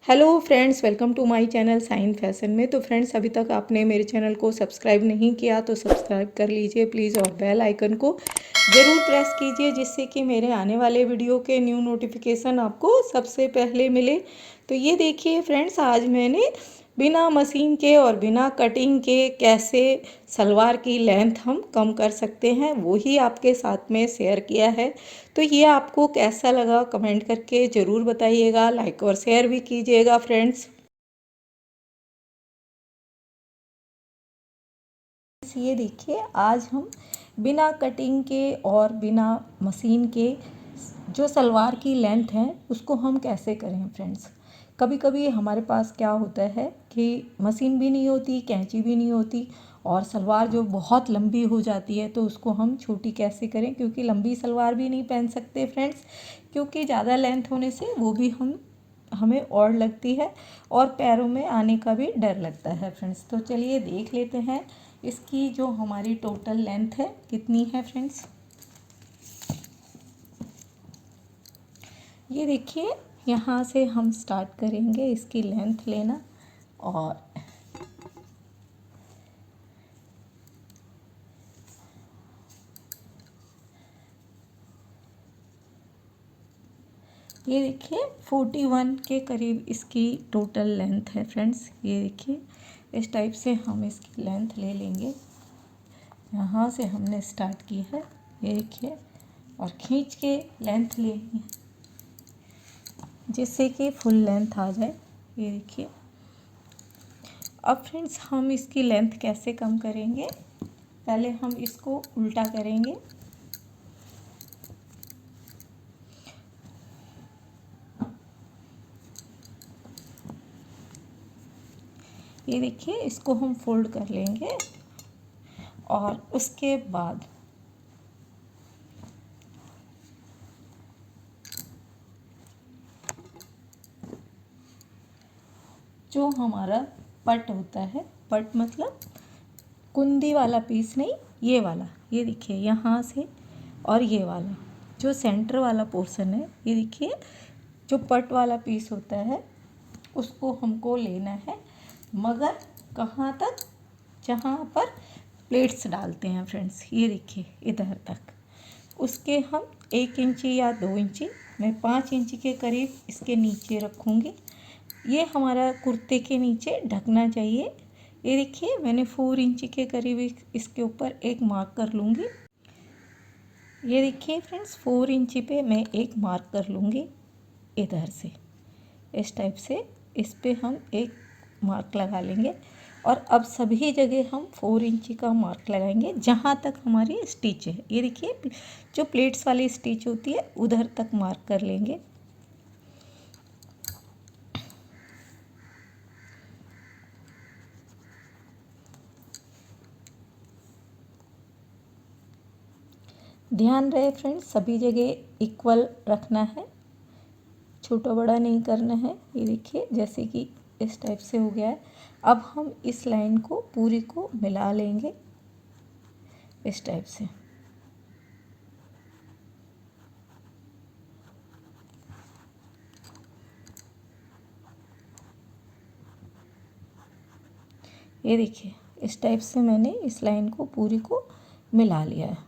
Hello friends, welcome to my channel sign fashion में। तो friends, अभी तक आपने मेरे चैनल को सब्सक्राइब नहीं किया तो सब्सक्राइब कर लीजिए प्लीज़, और बेल आइकन को ज़रूर प्रेस कीजिए जिससे कि मेरे आने वाले वीडियो के न्यू नोटिफिकेशन आपको सबसे पहले मिले। तो ये देखिए फ्रेंड्स, आज मैंने बिना मशीन के और बिना कटिंग के कैसे सलवार की लेंथ हम कम कर सकते हैं वो ही आपके साथ में शेयर किया है। तो ये आपको कैसा लगा कमेंट करके ज़रूर बताइएगा, लाइक और शेयर भी कीजिएगा फ्रेंड्स। ये देखिए, आज हम बिना कटिंग के और बिना मशीन के जो सलवार की लेंथ है उसको हम कैसे करें फ्रेंड्स। कभी कभी हमारे पास क्या होता है कि मशीन भी नहीं होती, कैंची भी नहीं होती, और सलवार जो बहुत लंबी हो जाती है तो उसको हम छोटी कैसे करें, क्योंकि लंबी सलवार भी नहीं पहन सकते फ्रेंड्स, क्योंकि ज़्यादा लेंथ होने से वो भी हमें और लगती है और पैरों में आने का भी डर लगता है फ्रेंड्स। तो चलिए देख लेते हैं इसकी जो हमारी टोटल लेंथ है कितनी है फ्रेंड्स। ये देखिए, यहाँ से हम स्टार्ट करेंगे इसकी लेंथ लेना, और ये देखिए 41 के करीब इसकी टोटल लेंथ है फ्रेंड्स। ये देखिए, इस टाइप से हम इसकी लेंथ ले लेंगे। यहाँ से हमने स्टार्ट की है, ये देखिए, और खींच के लेंथ लेंगे जिससे कि फुल लेंथ आ जाए। ये देखिए, अब फ्रेंड्स हम इसकी लेंथ कैसे कम करेंगे, पहले हम इसको उल्टा करेंगे। ये देखिए, इसको हम फोल्ड कर लेंगे और उसके बाद जो हमारा पट होता है, पट मतलब कुंदी वाला पीस नहीं, ये वाला, ये देखिए यहाँ से, और ये वाला जो सेंटर वाला पोर्शन है, ये देखिए जो पट वाला पीस होता है उसको हमको लेना है, मगर कहाँ तक, जहाँ पर प्लेट्स डालते हैं फ्रेंड्स, ये देखिए इधर तक। उसके हम 1 इंची या 2 इंची, मैं 5 इंची के करीब इसके नीचे रखूँगी। ये हमारा कुर्ते के नीचे ढकना चाहिए। ये देखिए, मैंने 4 इंची के करीब इसके ऊपर एक मार्क कर लूँगी। ये देखिए फ्रेंड्स, 4 इंची पे मैं एक मार्क कर लूँगी इधर से, इस टाइप से इस पे हम एक मार्क लगा लेंगे। और अब सभी जगह हम 4 इंची का मार्क लगाएंगे जहाँ तक हमारी स्टिच है। ये देखिए, जो प्लेट्स वाली स्टिच होती है उधर तक मार्क कर लेंगे। ध्यान रहे फ्रेंड्स, सभी जगह इक्वल रखना है, छोटा बड़ा नहीं करना है। ये देखिए, जैसे कि इस टाइप से हो गया है। अब हम इस लाइन को पूरी को मिला लेंगे इस टाइप से। ये देखिए, इस टाइप से मैंने इस लाइन को पूरी को मिला लिया है।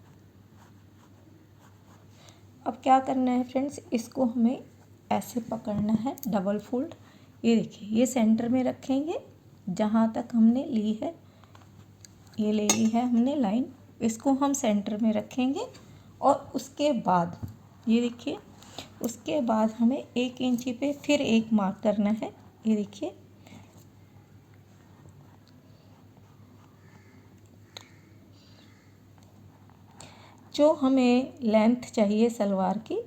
अब क्या करना है फ्रेंड्स, इसको हमें ऐसे पकड़ना है, डबल फोल्ड। ये देखिए, ये सेंटर में रखेंगे जहाँ तक हमने ली है, ये ले ली है हमने लाइन, इसको हम सेंटर में रखेंगे। और उसके बाद ये देखिए, उसके बाद हमें 1 इंची पे फिर एक मार्क करना है। ये देखिए, जो हमें लेंथ चाहिए सलवार की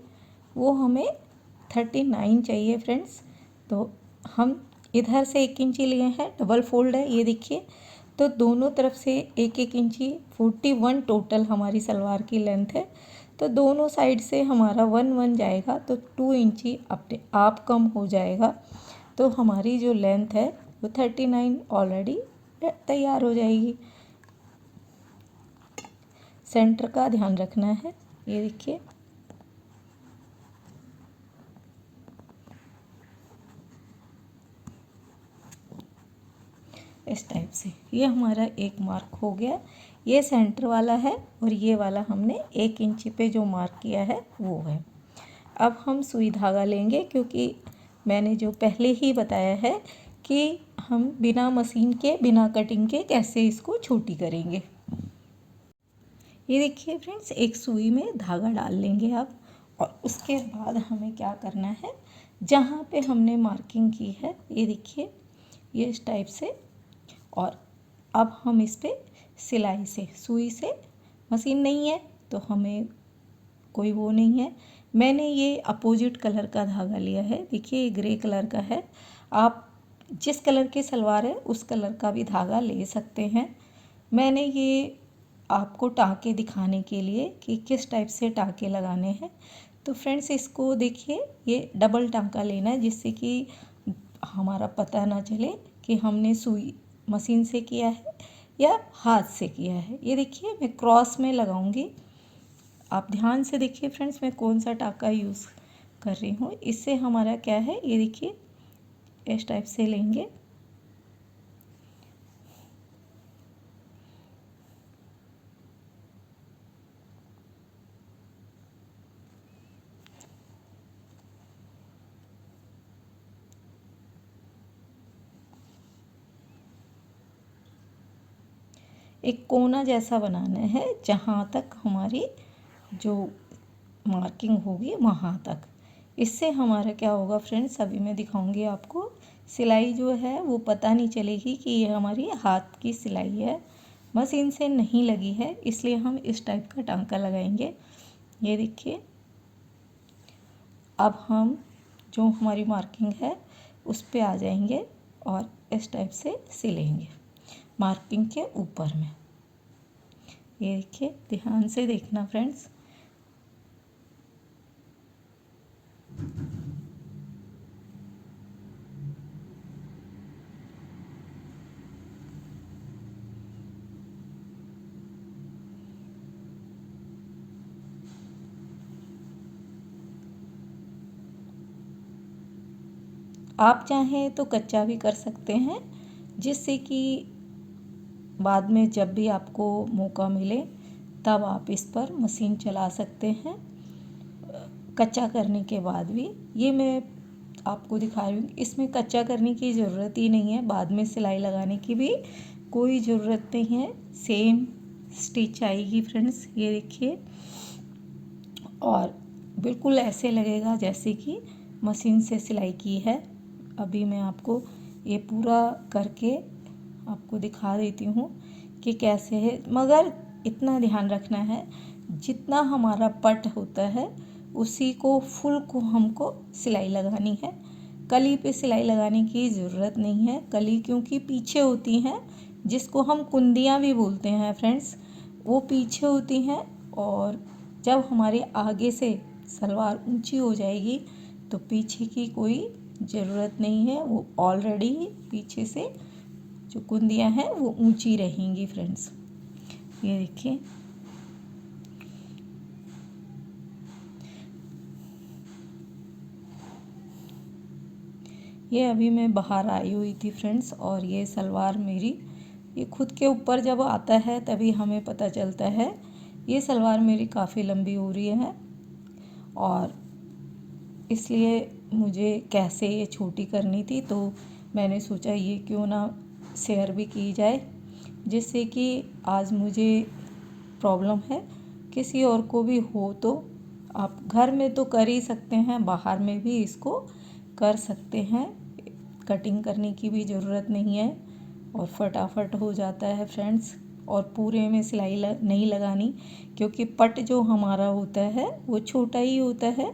वो हमें 39 चाहिए फ्रेंड्स। तो हम इधर से 1 इंची लिए हैं, डबल फोल्ड है, ये देखिए। तो दोनों तरफ से 1 1 इंची, 41 टोटल हमारी सलवार की लेंथ है। तो दोनों साइड से हमारा 1 1 जाएगा तो 2 इंची अपने आप कम हो जाएगा। तो हमारी जो लेंथ है वो 39 ऑलरेडी तैयार हो जाएगी। सेंटर का ध्यान रखना है। ये देखिए, टाइप से। ये हमारा एक मार्क हो गया, ये सेंटर वाला है और ये वाला हमने 1 इंच पे जो मार्क किया है वो है। अब हम सुई धागा लेंगे, क्योंकि मैंने जो पहले ही बताया है कि हम बिना मशीन के, बिना कटिंग के कैसे इसको छोटी करेंगे। ये देखिए फ्रेंड्स, एक सुई में धागा डाल लेंगे आप, और उसके बाद हमें क्या करना है, जहाँ पे हमने मार्किंग की है, ये देखिए ये इस टाइप से, और अब हम इस पे सिलाई से, सुई से, मशीन नहीं है तो हमें कोई वो नहीं है, मैंने ये अपोजिट कलर का धागा लिया है। देखिए ये ग्रे कलर का है, आप जिस कलर की सलवार है उस कलर का भी धागा ले सकते हैं। मैंने ये आपको टाँके दिखाने के लिए कि किस टाइप से टाँके लगाने हैं। तो फ्रेंड्स इसको देखिए, ये डबल टाँका लेना है, जिससे कि हमारा पता ना चले कि हमने सुई मशीन से किया है या हाथ से किया है। ये देखिए मैं क्रॉस में लगाऊंगी, आप ध्यान से देखिए फ्रेंड्स मैं कौन सा टाँका यूज़ कर रही हूँ। इससे हमारा क्या है, ये देखिए इस टाइप से लेंगे, एक कोना जैसा बनाना है, जहाँ तक हमारी जो मार्किंग होगी वहाँ तक। इससे हमारा क्या होगा फ्रेंड्स, अभी मैं दिखाऊंगी आपको, सिलाई जो है वो पता नहीं चलेगी कि ये हमारी हाथ की सिलाई है, मशीन से नहीं लगी है। इसलिए हम इस टाइप का टांका लगाएंगे। ये देखिए, अब हम जो हमारी मार्किंग है उस पे आ जाएंगे और इस टाइप से सिलेंगे मार्किंग के ऊपर में। ये देखिए, ध्यान से देखना फ्रेंड्स। आप चाहें तो कच्चा भी कर सकते हैं, जिससे कि बाद में जब भी आपको मौका मिले तब आप इस पर मशीन चला सकते हैं, कच्चा करने के बाद भी। ये मैं आपको दिखा रही हूँ, इसमें कच्चा करने की ज़रूरत ही नहीं है, बाद में सिलाई लगाने की भी कोई ज़रूरत नहीं है, सेम स्टिच आएगी फ्रेंड्स। ये देखिए, और बिल्कुल ऐसे लगेगा जैसे कि मशीन से सिलाई की है। अभी मैं आपको ये पूरा करके आपको दिखा देती हूँ कि कैसे है, मगर इतना ध्यान रखना है, जितना हमारा पट होता है उसी को फुल को हमको सिलाई लगानी है। कली पे सिलाई लगाने की ज़रूरत नहीं है, कली क्योंकि पीछे होती हैं, जिसको हम कुंदियाँ भी बोलते हैं फ्रेंड्स, वो पीछे होती हैं। और जब हमारे आगे से सलवार ऊंची हो जाएगी तो पीछे की कोई ज़रूरत नहीं है, वो ऑलरेडी पीछे से जो कुंदियाँ हैं वो ऊंची रहेंगी फ्रेंड्स। ये देखिए, ये अभी मैं बाहर आई हुई थी फ्रेंड्स, और ये सलवार मेरी, ये खुद के ऊपर जब आता है तभी हमें पता चलता है। ये सलवार मेरी काफ़ी लंबी हो रही है, और इसलिए मुझे कैसे ये छोटी करनी थी, तो मैंने सोचा ये क्यों ना शेयर भी की जाए, जिससे कि आज मुझे प्रॉब्लम है, किसी और को भी हो तो आप घर में तो कर ही सकते हैं, बाहर में भी इसको कर सकते हैं, कटिंग करने की भी ज़रूरत नहीं है और फटाफट हो जाता है फ्रेंड्स। और पूरे में सिलाई नहीं लगानी, क्योंकि पट जो हमारा होता है वो छोटा ही होता है,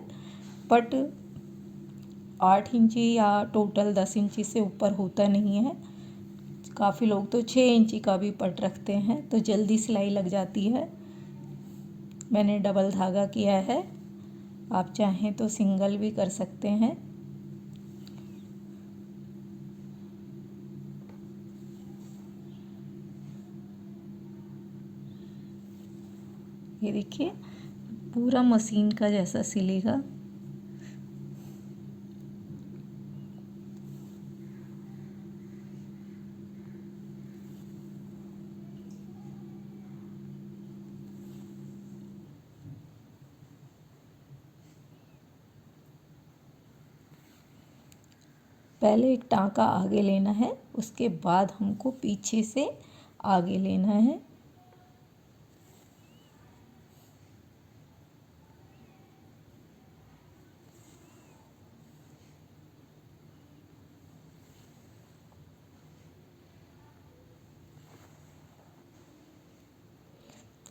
पट 8 इंची या टोटल 10 इंची से ऊपर होता नहीं है। काफ़ी लोग तो 6 इंची का भी पट रखते हैं, तो जल्दी सिलाई लग जाती है। मैंने डबल धागा किया है, आप चाहें तो सिंगल भी कर सकते हैं। ये देखिए, पूरा मशीन का जैसा सिलेगा। पहले एक टाँका आगे लेना है, उसके बाद हमको पीछे से आगे लेना है।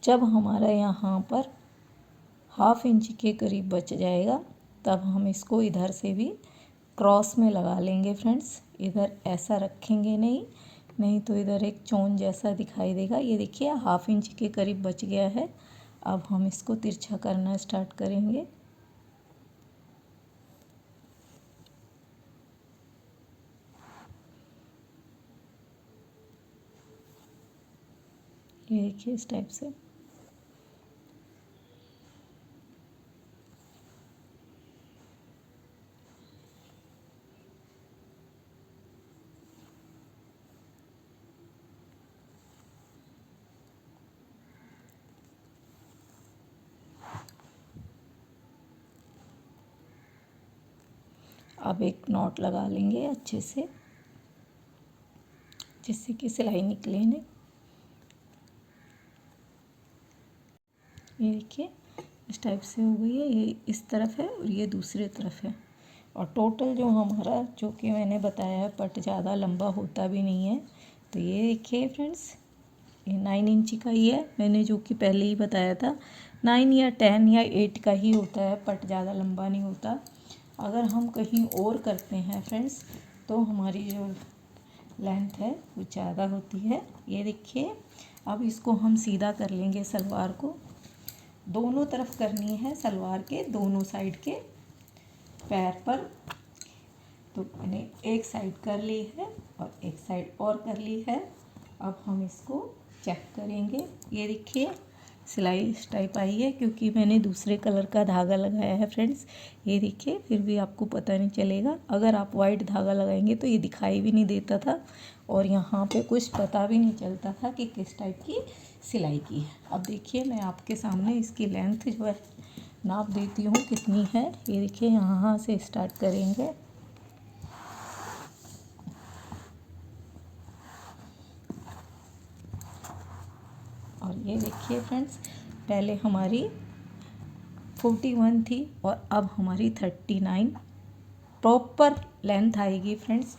जब हमारा यहाँ पर 1/2 इंच के करीब बच जाएगा, तब हम इसको इधर से भी क्रॉस में लगा लेंगे फ्रेंड्स। इधर ऐसा रखेंगे नहीं तो इधर एक चोंच जैसा दिखाई देगा। ये देखिए 1/2 इंच के करीब बच गया है। अब हम इसको तिरछा करना स्टार्ट करेंगे। ये देखिए इस टाइप से। अब एक नॉट लगा लेंगे अच्छे से, जिससे कि सिलाई निकले नहीं। ये देखिए इस टाइप से हो गई है। ये इस तरफ है और ये दूसरे तरफ है। और टोटल जो हमारा, जो कि मैंने बताया है, पट ज़्यादा लंबा होता भी नहीं है। तो ये देखिए फ्रेंड्स, ये 9 इंच का ही है। मैंने जो कि पहले ही बताया था 9 या 10 या 8 का ही होता है, पट ज़्यादा लंबा नहीं होता। अगर हम कहीं और करते हैं फ्रेंड्स, तो हमारी जो लेंथ है वो ज़्यादा होती है। ये देखिए, अब इसको हम सीधा कर लेंगे। सलवार को दोनों तरफ करनी है, सलवार के दोनों साइड के पैर पर। तो मैंने एक साइड कर ली है और एक साइड और कर ली है। अब हम इसको चेक करेंगे। ये देखिए सिलाई इस टाइप आई है, क्योंकि मैंने दूसरे कलर का धागा लगाया है फ्रेंड्स। ये देखिए, फिर भी आपको पता नहीं चलेगा। अगर आप वाइट धागा लगाएंगे तो ये दिखाई भी नहीं देता था और यहाँ पे कुछ पता भी नहीं चलता था कि किस टाइप की सिलाई की है। अब देखिए, मैं आपके सामने इसकी लेंथ जो है नाप देती हूँ कितनी है। ये देखिए, यहाँ से स्टार्ट करेंगे। और ये देखिए फ्रेंड्स, पहले हमारी 41 थी और अब हमारी 39 प्रॉपर लेंथ आएगी फ्रेंड्स।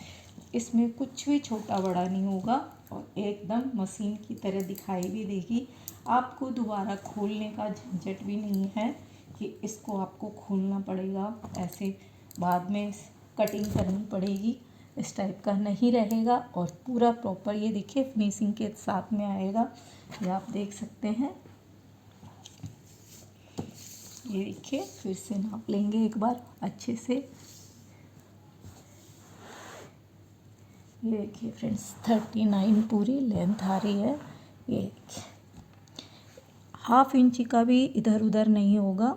इसमें कुछ भी छोटा बड़ा नहीं होगा और एकदम मशीन की तरह दिखाई भी देगी। आपको दोबारा खोलने का झंझट भी नहीं है कि इसको आपको खोलना पड़ेगा, ऐसे बाद में कटिंग करनी पड़ेगी। इस टाइप का नहीं रहेगा और पूरा प्रॉपर, ये देखिए फिनिशिंग के साथ में आएगा। ये आप देख सकते हैं। ये देखिए, फिर से नाप लेंगे एक बार अच्छे से। ये देखिए फ्रेंड्स, 39 पूरी लेंथ आ रही है। ये देखिए, 1/2 इंच का भी इधर उधर नहीं होगा।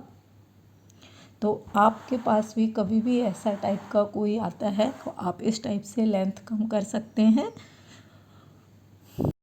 तो आपके पास भी कभी भी ऐसा टाइप का कोई आता है तो आप इस टाइप से लेंथ कम कर सकते हैं।